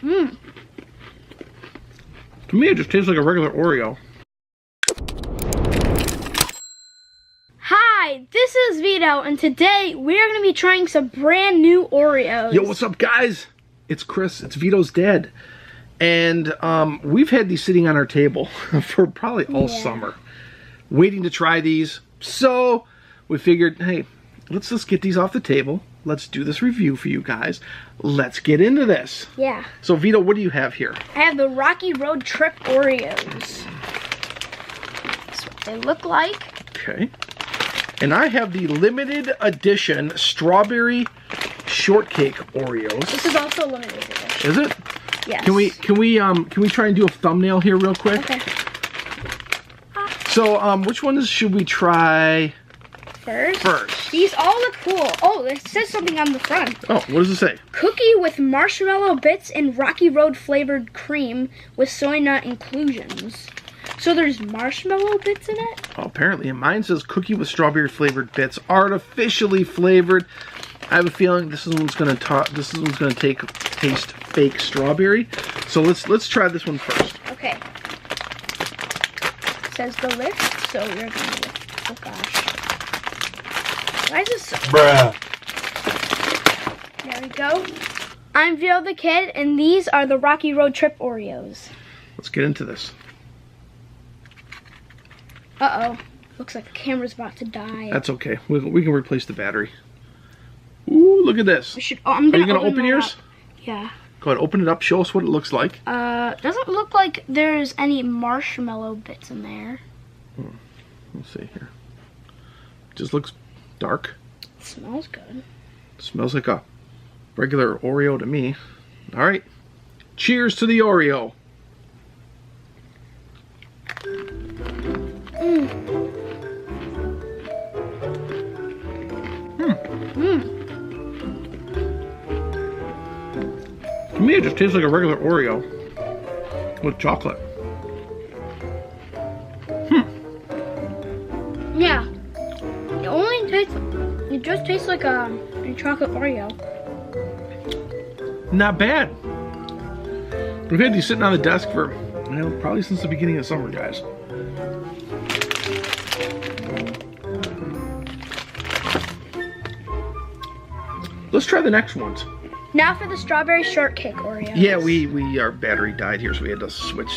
Mmm. To me, it just tastes like a regular Oreo. Hi, this is Vito, and today we are going to be trying some brand new Oreos. Yo, what's up, guys? It's Chris. It's Vito's dad. And we've had these sitting on our table for probably all summer, waiting to try these. So we figured, hey, let's just get these off the table. Let's do this review for you guys. Let's get into this. Yeah. So Vito, what do you have here? I have the Rocky Road Trip Oreos. That's what they look like. Okay. And I have the limited edition strawberry shortcake Oreos. This is also a limited edition. Is it? Yes. Can we try and do a thumbnail here real quick? Okay. So which ones should we try first? These all look cool. Oh, it says something on the front. Oh, what does it say? Cookie with marshmallow bits and Rocky Road flavored cream with soy nut inclusions. So there's marshmallow bits in it? Oh, apparently, and mine says cookie with strawberry flavored bits, artificially flavored. I have a feeling this one's gonna taste fake strawberry. So let's try this one first. Okay. It says the lift, so we're gonna lift. Oh gosh. Why is this so... Bruh. There we go. I'm Vito the Kid, and these are the Rocky Road Trip Oreos. Let's get into this. Uh-oh. Looks like the camera's about to die. That's okay. We can replace the battery. Ooh, look at this. Are you gonna open yours? Up. Yeah. Go ahead, open it up. Show us what it looks like. Doesn't look like there's any marshmallow bits in there. Let's see here. Just looks dark. It smells good. Smells like a regular Oreo to me. All right. Cheers to the Oreo. To me, it just tastes like a regular Oreo with chocolate. Yeah. It just tastes like a chocolate Oreo. Not bad. We've had these sitting on the desk for, probably since the beginning of summer, guys. Let's try the next ones. Now for the strawberry shortcake Oreos. Yeah, our battery died here, so we had to switch.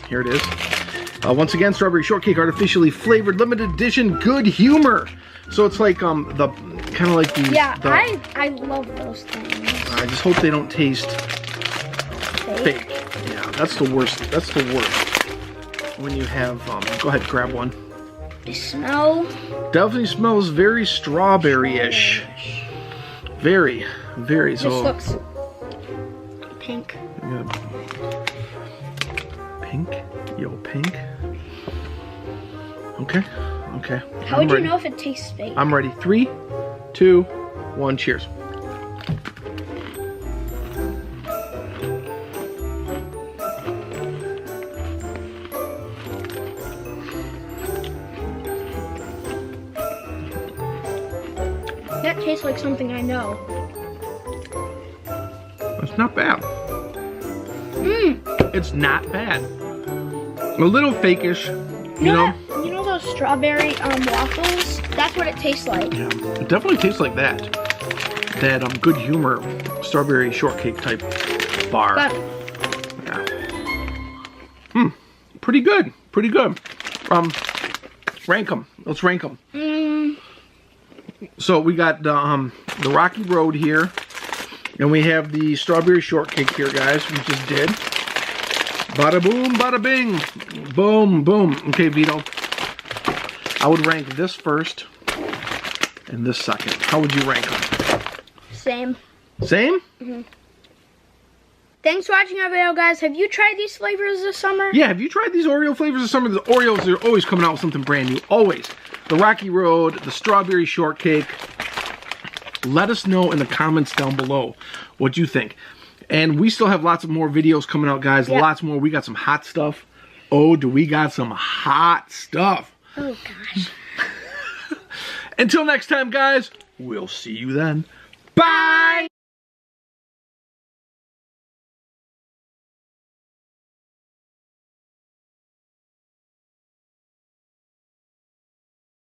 Here it is. Once again, strawberry shortcake, artificially flavored, limited edition, good humor. So it's like the kind of like the. Yeah, I love those things. I just hope they don't taste fake. Yeah, that's the worst. That's the worst. When you have, go ahead, grab one. They smell. Definitely smells very strawberry-ish. Very, very. This so looks pink. Pink? Yo, pink. Okay, okay. How would you know if it tastes fake? I'm ready. 3, 2, 1, cheers. That tastes like something I know. It's not bad. It's not bad. A little fakeish, you know? You know those strawberry waffles? That's what it tastes like. Yeah, it definitely tastes like that. That good humor strawberry shortcake type bar. Yeah. Pretty good. Pretty good. Rank them. Let's rank them. So we got the Rocky Road here, and we have the strawberry shortcake here, guys. We just did. Bada boom, bada bing, boom, boom. Okay, Vito. I would rank this first and this second. How would you rank them? Same. Same? Thanks for watching our video, guys. Have you tried these flavors this summer? Yeah, have you tried these Oreo flavors this summer? The Oreos are always coming out with something brand new. Always. The Rocky Road, the strawberry shortcake. Let us know in the comments down below what you think. And we still have lots of more videos coming out, guys. Yep. Lots more. We got some hot stuff. Oh, do we got some hot stuff. Oh, gosh. Until next time, guys, we'll see you then. Bye!